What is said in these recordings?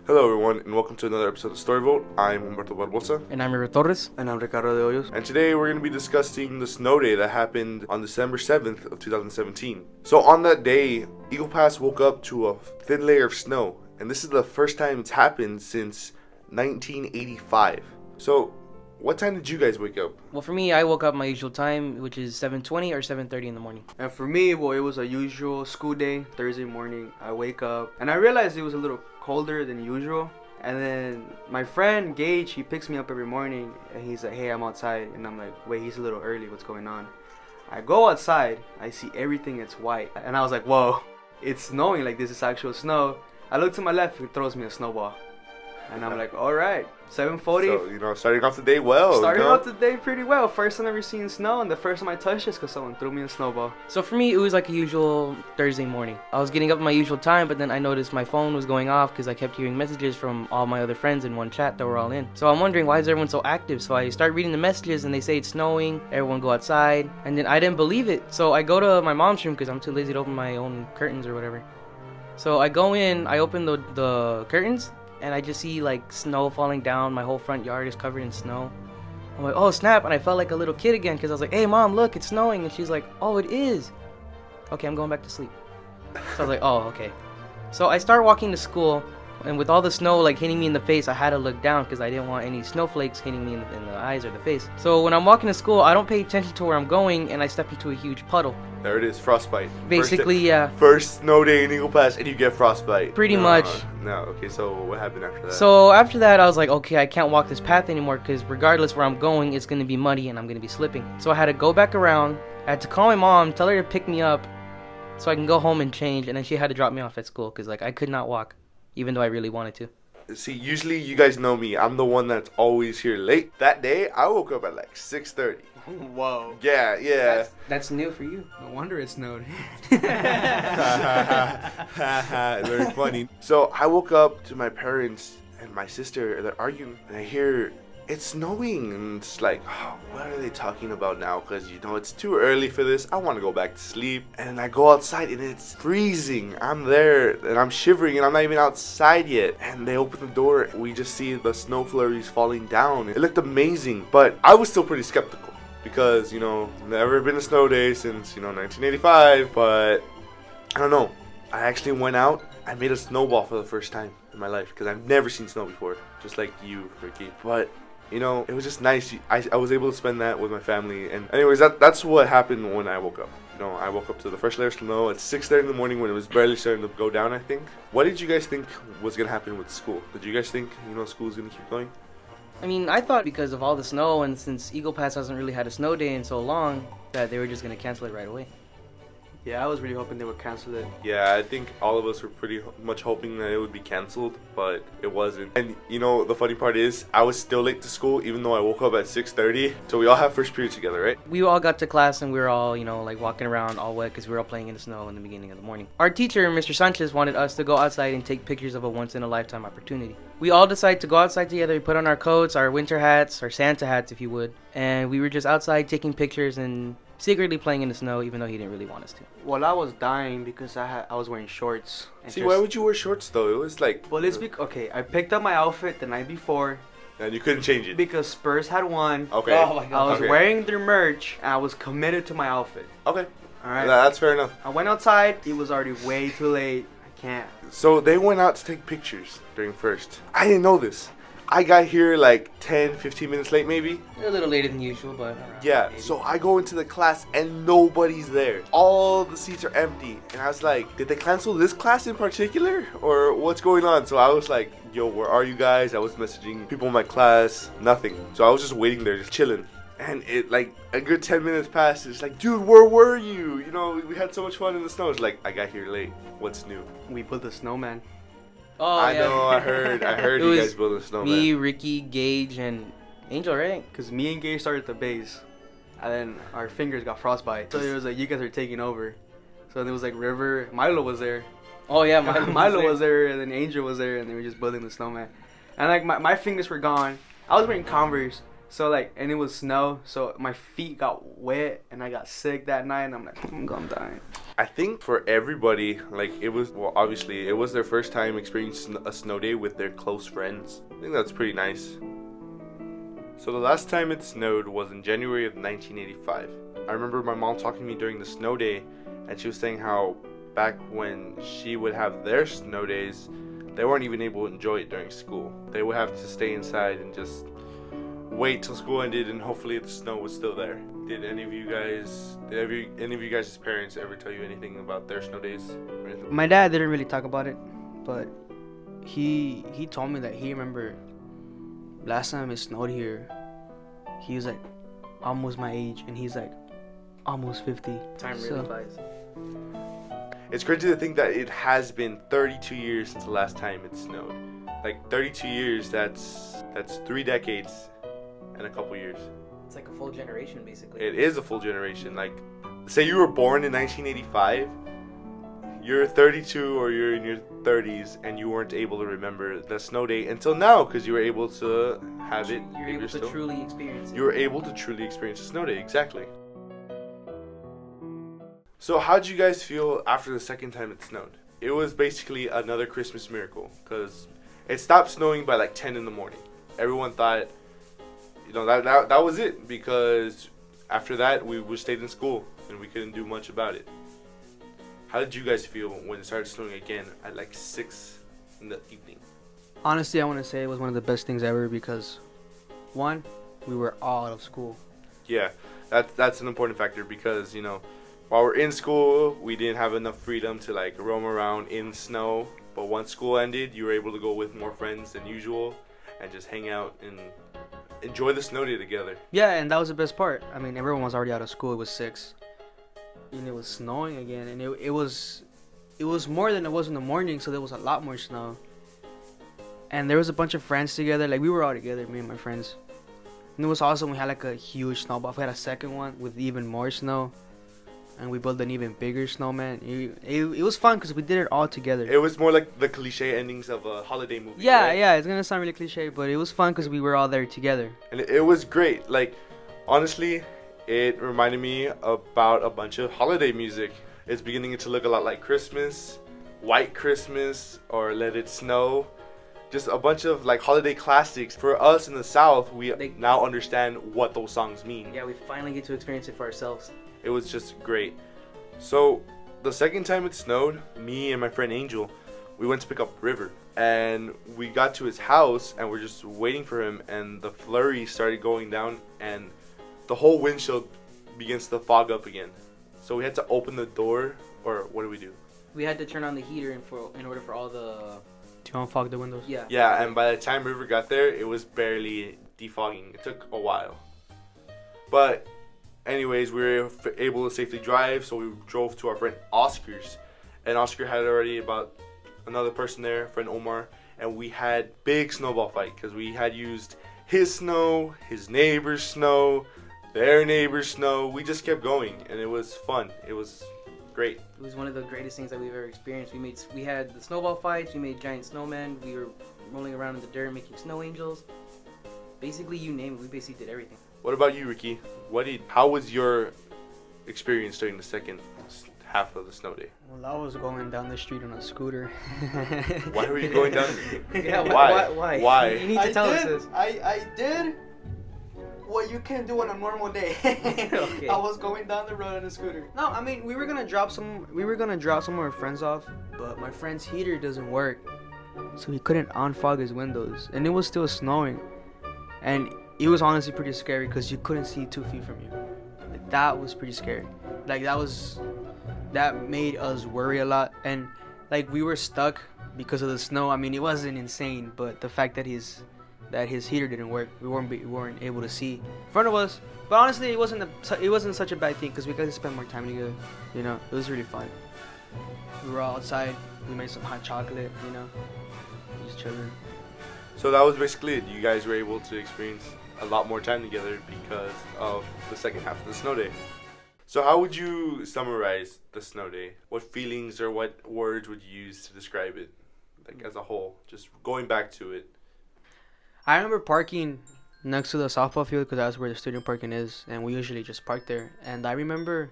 Hello everyone, and welcome to another episode of Story Vote. I'm Humberto Barboza. And I'm Torres. And I'm Ricardo De Hoyos. And today we're going to be discussing the snow day that happened on December 7th of 2017. So on that day, Eagle Pass woke up to a thin layer of snow. And this is the first time it's happened since 1985. So, what time did you guys wake up? Well, for me, I woke up my usual time, which is 7:20 or 7:30 in the morning. And for me, well, it was a usual school day, Thursday morning. I wake up and I realized it was a little colder than usual. And then my friend Gage, he picks me up every morning and he's like, hey, I'm outside. And I'm like, wait, he's a little early. What's going on? I go outside. I see everything. It's white. And I was like, whoa, it's snowing. Like, this is actual snow. I look to my left. He throws me a snowball. And I'm like, all right, 7:40. So, starting off the day well. Starting off the day pretty well. First time I've ever seen snow, and the first time I touched it because someone threw me a snowball. So for me, it was like a usual Thursday morning. I was getting up at my usual time, but then I noticed my phone was going off because I kept hearing messages from all my other friends in one chat that were all in. So I'm wondering, why is everyone so active? So I start reading the messages, and they say it's snowing, everyone go outside, and then I didn't believe it. So I go to my mom's room because I'm too lazy to open my own curtains or whatever. So I go in, I open the curtains, and I just see like snow falling down. My whole front yard is covered in snow. I'm like, oh snap, and I felt like a little kid again because I was like, hey mom, look, it's snowing. And she's like, oh, it is. Okay, I'm going back to sleep. So I was like, oh, okay. So I start walking to school, and with all the snow like hitting me in the face, I had to look down because I didn't want any snowflakes hitting me in the eyes or the face. So when I'm walking to school, I don't pay attention to where I'm going, and I step into a huge puddle. There it is, frostbite. Basically, yeah. First snow day in Eagle Pass, and you get frostbite. Pretty much. No, okay, so what happened after that? So after that, I was like, okay, I can't walk this path anymore because regardless where I'm going, it's going to be muddy and I'm going to be slipping. So I had to go back around. I had to call my mom, tell her to pick me up so I can go home and change, and then she had to drop me off at school because like I could not walk, even though I really wanted to. See, usually you guys know me. I'm the one that's always here late. That day, I woke up at like 6:30. Whoa. Yeah. That's new for you. No wonder it snowed. Very funny. So I woke up to my parents and my sister. They're arguing, and I hear it's snowing, and it's like, oh, what are they talking about now? Because it's too early for this. I want to go back to sleep. And I go outside, and it's freezing. I'm there, and I'm shivering, and I'm not even outside yet. And they open the door. We just see the snow flurries falling down. It looked amazing, but I was still pretty skeptical. Because, never been a snow day since, 1985, but I don't know. I actually went out, I made a snowball for the first time in my life, because I've never seen snow before, just like you, Ricky. But, it was just nice. I was able to spend that with my family, and anyways, that's what happened when I woke up. I woke up to the first layer of snow at 6:30 in the morning when it was barely starting to go down, I think. What did you guys think was going to happen with school? Did you guys think, school was going to keep going? I mean, I thought because of all the snow and since Eagle Pass hasn't really had a snow day in so long that they were just going to cancel it right away. Yeah, I was really hoping they would cancel it. Yeah, I think all of us were pretty much hoping that it would be canceled, but it wasn't. And the funny part is, I was still late to school even though I woke up at 6:30. So we all have first period together, right? We all got to class and we were all, like walking around all wet because we were all playing in the snow in the beginning of the morning. Our teacher, Mr. Sanchez, wanted us to go outside and take pictures of a once-in-a-lifetime opportunity. We all decided to go outside together. We put on our coats, our winter hats, our Santa hats, if you would. And we were just outside taking pictures and secretly playing in the snow, even though he didn't really want us to. Well, I was dying because I was wearing shorts. See, why would you wear shorts though? It was like... Well, okay, I picked up my outfit the night before. And you couldn't change it? Because Spurs had won. Okay. Oh my God. I was wearing their merch, and I was committed to my outfit. Okay. Alright. That's fair enough. I went outside. It was already way too late. I can't. So they went out to take pictures during first. I didn't know this. I got here like 10, 15 minutes late maybe. A little later than usual, but... Yeah, maybe. So I go into the class and nobody's there. All the seats are empty. And I was like, did they cancel this class in particular? Or what's going on? So I was like, yo, where are you guys? I was messaging people in my class. Nothing. So I was just waiting there, just chilling. And it like a good 10 minutes passed. It's like, dude, where were you? We had so much fun in the snow. It's like, I got here late. What's new? We built a snowman. Oh, I yeah. know, I heard It you was guys building a snowman. Me, Ricky, Gage, and Angel, right? Because me and Gage started at the base. And then our fingers got frostbite. So it was like, you guys are taking over. So there was like River. Milo was there. Oh, yeah, Milo was there. And then Angel was there. And they were just building the snowman. And like my fingers were gone. I was wearing Converse. So like, and it was snow. So my feet got wet. And I got sick that night. And I'm like, I'm dying. I think for everybody, like it was, well, obviously it was their first time experiencing a snow day with their close friends. I think that's pretty nice. So the last time it snowed was in January of 1985. I remember my mom talking to me during the snow day, and she was saying how back when she would have their snow days, they weren't even able to enjoy it during school. They would have to stay inside and just wait till school ended, and hopefully the snow was still there. Did any of you guys' parents ever tell you anything about their snow days or anything? My dad didn't really talk about it, but he told me that he remembered last time it snowed here, he was like almost my age, and he's like almost 50. Time really flies. It's crazy to think that it has been 32 years since the last time it snowed. Like 32 years, that's 3 decades and a couple years. It's like a full generation, basically. It is a full generation. Like, say you were born in 1985, you're 32 or you're in your 30s, and you weren't able to remember the snow day until now because you were able to have it. You're able to truly experience it. You were able to truly experience a snow day, exactly. So how did you guys feel after the second time it snowed? It was basically another Christmas miracle because it stopped snowing by like 10 in the morning. Everyone thought, that was it, because after that we stayed in school and we couldn't do much about it. How did you guys feel when it started snowing again at like 6 in the evening? Honestly, I want to say it was one of the best things ever because, one, we were all out of school. Yeah, that's an important factor because, while we're in school, we didn't have enough freedom to like roam around in snow. But once school ended, you were able to go with more friends than usual and just hang out and enjoy the snow day together. Yeah, and that was the best part. I mean, everyone was already out of school. It was 6, and it was snowing again, and it was more than it was in the morning, so there was a lot more snow. And there was a bunch of friends together. Like, we were all together, me and my friends. And it was awesome. We had like a huge snowball. We had a second one with even more snow, and we built an even bigger snowman. It was fun because we did it all together. It was more like the cliche endings of a holiday movie. Yeah, right? yeah, it's gonna sound really cliche, but it was fun because we were all there together. And it was great. Like, honestly, it reminded me about a bunch of holiday music. It's beginning to look a lot like Christmas, White Christmas, or Let It Snow. Just a bunch of like holiday classics. For us in the South, we now understand what those songs mean. Yeah, we finally get to experience it for ourselves. It was just great. So the second time it snowed, me and my friend Angel, we went to pick up River, and we got to his house and we're just waiting for him, and the flurry started going down and the whole windshield begins to fog up again. So we had to open the door, or what do we do? We had to turn on the heater in order for all the... To unfog the windows? Yeah. Yeah, and by the time River got there, it was barely defogging. It took a while. But anyways, we were able to safely drive, so we drove to our friend Oscar's. And Oscar had already about another person there, friend Omar, and we had big snowball fight because we had used his snow, his neighbor's snow, their neighbor's snow. We just kept going, and it was fun. It was great. It was one of the greatest things that we've ever experienced. We had the snowball fights, we made giant snowmen, we were rolling around in the dirt making snow angels. Basically, you name it, we basically did everything. What about you, Ricky? How was your experience during the second half of the snow day? Well, I was going down the street on a scooter. Why were you going down? Yeah, Why? Why? You need to tell us this. I did what you can do on a normal day. Okay. I was going down the road on a scooter. No, I mean we were gonna drop some of our friends off, but my friend's heater doesn't work, so he couldn't unfog his windows, and it was still snowing, and it was honestly pretty scary because you couldn't see 2 feet from you. Like, that was pretty scary. Like that made us worry a lot, and like we were stuck because of the snow. I mean, it wasn't insane, but the fact that his heater didn't work, we weren't able to see in front of us. But honestly, it wasn't such a bad thing because we got to spend more time together. It was really fun. We were all outside. We made some hot chocolate. Just chilling. So that was basically it. You guys were able to experience a lot more time together because of the second half of the snow day. So how would you summarize the snow day? What feelings or what words would you use to describe it, like as a whole? Just going back to it. I remember parking next to the softball field because that's where the student parking is, and we usually just park there. And I remember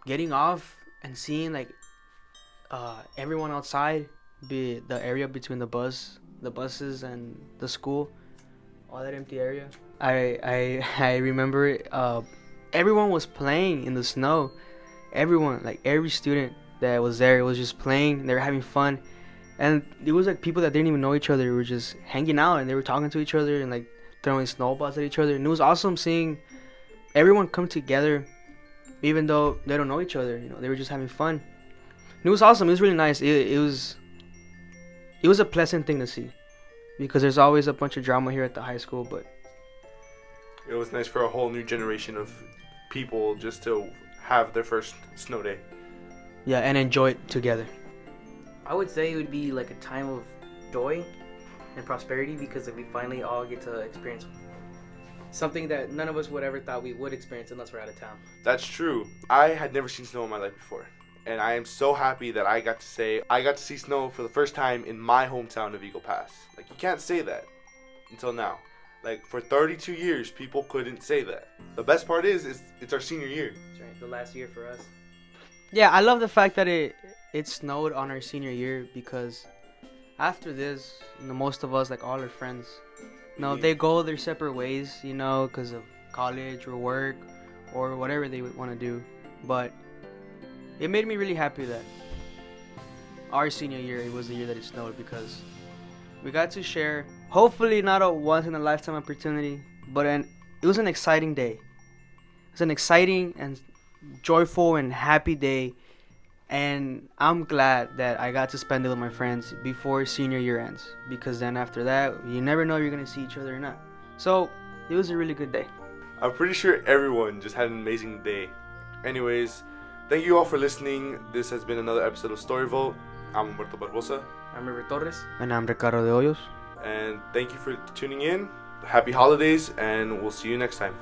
getting off and seeing like everyone outside, be the area between the buses and the school, all that empty area. I remember everyone was playing in the snow. Everyone, like every student that was there, was just playing. They were having fun, and it was like people that didn't even know each other were just hanging out, and they were talking to each other and like throwing snowballs at each other. And it was awesome seeing everyone come together, even though they don't know each other. You know, they were just having fun. And it was awesome. It was really nice. It was a pleasant thing to see, because there's always a bunch of drama here at the high school. But it was nice for a whole new generation of people just to have their first snow day. Yeah, and enjoy it together. I would say it would be like a time of joy and prosperity, because we finally all get to experience something that none of us would ever thought we would experience unless we're out of town. That's true. I had never seen snow in my life before, and I am so happy that I got to see snow for the first time in my hometown of Eagle Pass. Like, you can't say that until now. Like, for 32 years, people couldn't say that. The best part is it's our senior year. That's right, the last year for us. Yeah, I love the fact that it snowed on our senior year, because after this, you know, most of us, like all our friends, you know, they go their separate ways, you know, because of college or work or whatever they would want to do. But it made me really happy that our senior year, it was the year that it snowed, because we got to share, hopefully not a once-in-a-lifetime opportunity, but it was an exciting day. It was an exciting and joyful and happy day, and I'm glad that I got to spend it with my friends before senior year ends, because then after that, you never know if you're going to see each other or not. So it was a really good day. I'm pretty sure everyone just had an amazing day. Anyways, thank you all for listening. This has been another episode of Story Vault. I'm Humberto Barboza. I'm River Torres. And I'm Ricardo De Hoyos. And thank you for tuning in. Happy holidays, and we'll see you next time.